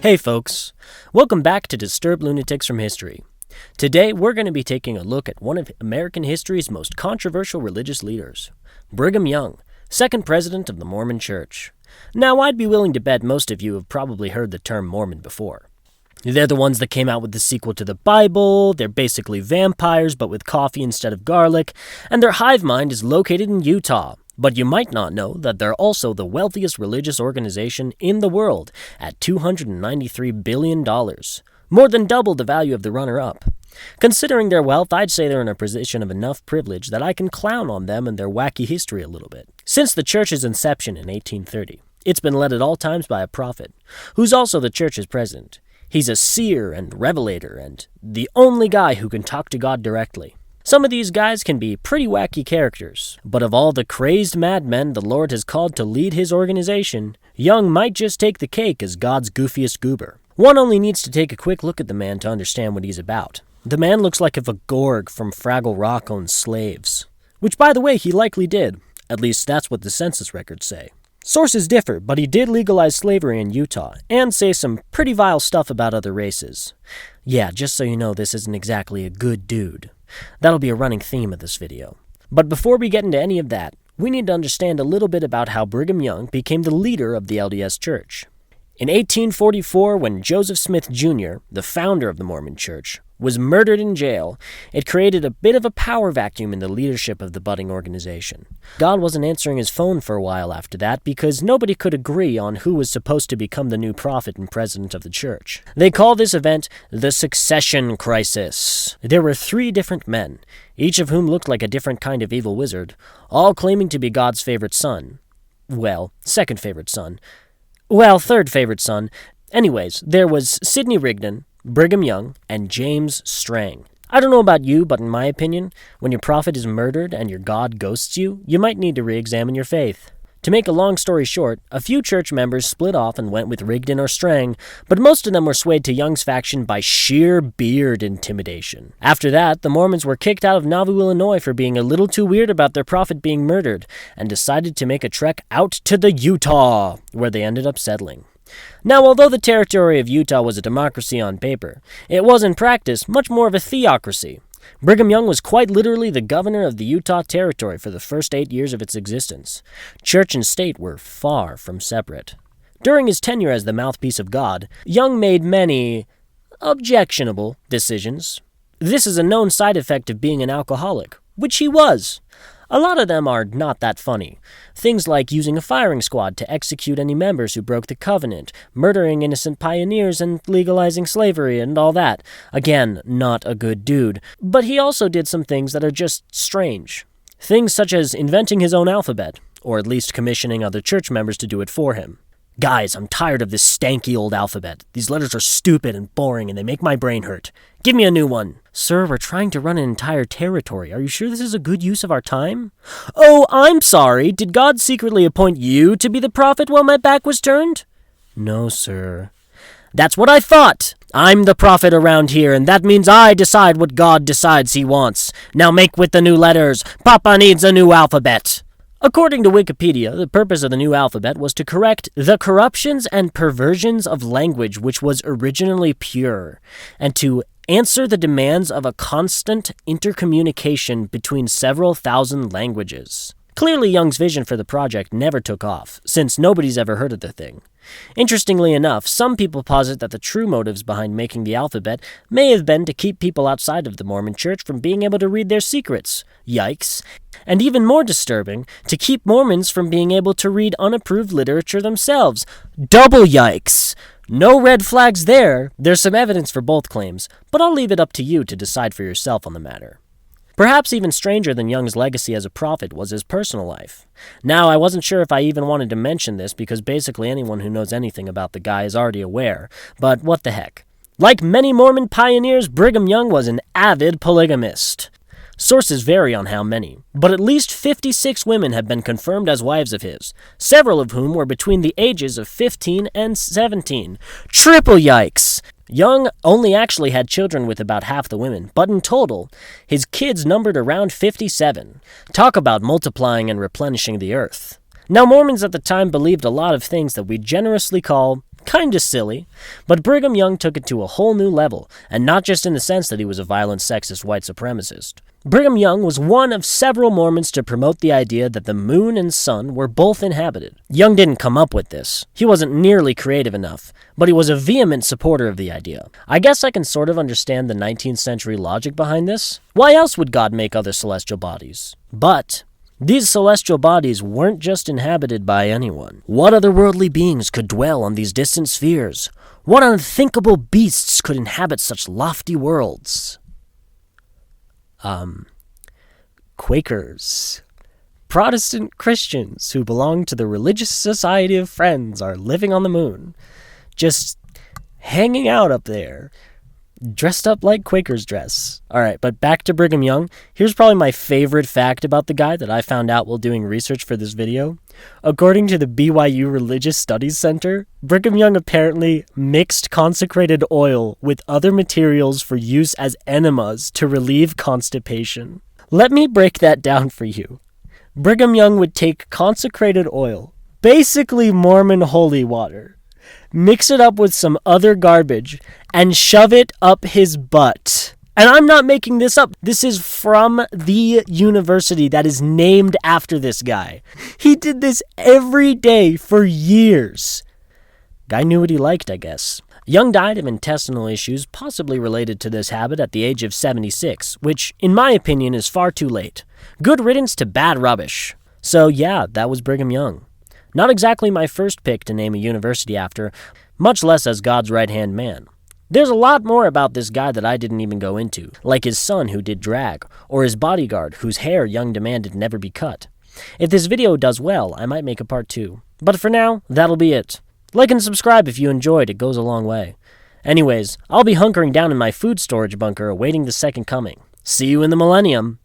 Hey folks, welcome back to Disturbed Lunatics from History. Today we're going to be taking a look at one of American history's most controversial religious leaders, Brigham Young, second president of the Mormon Church. Now I'd be willing to bet most of you have probably heard the term Mormon before. They're the ones that came out with the sequel to the Bible, they're basically vampires but with coffee instead of garlic, and their hive mind is located in Utah. But you might not know that they're also the wealthiest religious organization in the world at $293 billion, more than double the value of the runner-up. Considering their wealth, I'd say they're in a position of enough privilege that I can clown on them and their wacky history a little bit. Since the church's inception in 1830, it's been led at all times by a prophet, who's also the church's president. He's a seer and revelator, and the only guy who can talk to God directly. Some of these guys can be pretty wacky characters, but of all the crazed madmen the Lord has called to lead his organization, Young might just take the cake as God's goofiest goober. One only needs to take a quick look at the man to understand what he's about. The man looks like if a Gorg from Fraggle Rock owned slaves. Which, by the way, he likely did. At least that's what the census records say. Sources differ, but he did legalize slavery in Utah, and say some pretty vile stuff about other races. Yeah, just so you know, this isn't exactly a good dude. That'll be a running theme of this video. But before we get into any of that, we need to understand a little bit about how Brigham Young became the leader of the LDS Church. In 1844, when Joseph Smith Jr., the founder of the Mormon Church, was murdered in jail, it created a bit of a power vacuum in the leadership of the budding organization. God wasn't answering his phone for a while after that because nobody could agree on who was supposed to become the new prophet and president of the church. They call this event the Succession Crisis. There were 3 different men, each of whom looked like a different kind of evil wizard, all claiming to be God's favorite son. Well, second favorite son. Well, third favorite son. Anyways, there was Sidney Rigdon, Brigham Young, and James Strang. I don't know about you, but in my opinion, when your prophet is murdered and your God ghosts you, you might need to re-examine your faith. To make a long story short, a few church members split off and went with Rigdon or Strang, but most of them were swayed to Young's faction by sheer beard intimidation. After that, the Mormons were kicked out of Nauvoo, Illinois for being a little too weird about their prophet being murdered, and decided to make a trek out to the Utah, where they ended up settling. Now, although the territory of Utah was a democracy on paper, it was in practice much more of a theocracy. Brigham Young was quite literally the governor of the Utah Territory for the first 8 years of its existence. Church and state were far from separate. During his tenure as the mouthpiece of God, Young made many objectionable decisions. This is a known side effect of being an alcoholic, which he was. A lot of them are not that funny. Things like using a firing squad to execute any members who broke the covenant, murdering innocent pioneers, and legalizing slavery and all that. Again, not a good dude. But he also did some things that are just strange. Things such as inventing his own alphabet, or at least commissioning other church members to do it for him. Guys, I'm tired of this stanky old alphabet. These letters are stupid and boring and they make my brain hurt. Give me a new one. Sir, we're trying to run an entire territory. Are you sure this is a good use of our time? Oh, I'm sorry. Did God secretly appoint you to be the prophet while my back was turned? No, sir. That's what I thought. I'm the prophet around here, and that means I decide what God decides he wants. Now make with the new letters. Papa needs a new alphabet. According to Wikipedia, the purpose of the new alphabet was to correct the corruptions and perversions of language which was originally pure, and to answer the demands of a constant intercommunication between several thousand languages. Clearly, Young's vision for the project never took off, since nobody's ever heard of the thing. Interestingly enough, some people posit that the true motives behind making the alphabet may have been to keep people outside of the Mormon Church from being able to read their secrets. Yikes. And even more disturbing, to keep Mormons from being able to read unapproved literature themselves. Double yikes! No red flags there. There's some evidence for both claims, but I'll leave it up to you to decide for yourself on the matter. Perhaps even stranger than Young's legacy as a prophet was his personal life. Now, I wasn't sure if I even wanted to mention this because basically anyone who knows anything about the guy is already aware, but what the heck. Like many Mormon pioneers, Brigham Young was an avid polygamist. Sources vary on how many, but at least 56 women have been confirmed as wives of his, several of whom were between the ages of 15 and 17. Triple yikes! Young only actually had children with about half the women, but in total, his kids numbered around 57. Talk about multiplying and replenishing the earth. Now, Mormons at the time believed a lot of things that we generously call Kinda silly, but Brigham Young took it to a whole new level, and not just in the sense that he was a violent sexist white supremacist. Brigham Young was one of several Mormons to promote the idea that the moon and sun were both inhabited. Young didn't come up with this. He wasn't nearly creative enough, but he was a vehement supporter of the idea. I guess I can sort of understand the 19th century logic behind this. Why else would God make other celestial bodies? But these celestial bodies weren't just inhabited by anyone. What otherworldly beings could dwell on these distant spheres? What unthinkable beasts could inhabit such lofty worlds? Quakers. Protestant Christians who belong to the Religious Society of Friends are living on the moon. Just hanging out up there. Dressed up like Quakers dress. Alright, but back to Brigham Young. Here's probably my favorite fact about the guy that I found out while doing research for this video. According to the BYU Religious Studies Center, Brigham Young apparently mixed consecrated oil with other materials for use as enemas to relieve constipation. Let me break that down for you. Brigham Young would take consecrated oil, basically Mormon holy water, mix it up with some other garbage, and shove it up his butt. And I'm not making this up. This is from the university that is named after this guy. He did this every day for years. Guy knew what he liked, I guess. Young died of intestinal issues possibly related to this habit at the age of 76, which, in my opinion, is far too late. Good riddance to bad rubbish. So yeah, that was Brigham Young. Not exactly my first pick to name a university after, much less as God's right-hand man. There's a lot more about this guy that I didn't even go into, like his son who did drag, or his bodyguard whose hair Young demanded never be cut. If this video does well, I might make a part 2. But for now, that'll be it. Like and subscribe if you enjoyed, it goes a long way. Anyways, I'll be hunkering down in my food storage bunker awaiting the second coming. See you in the millennium.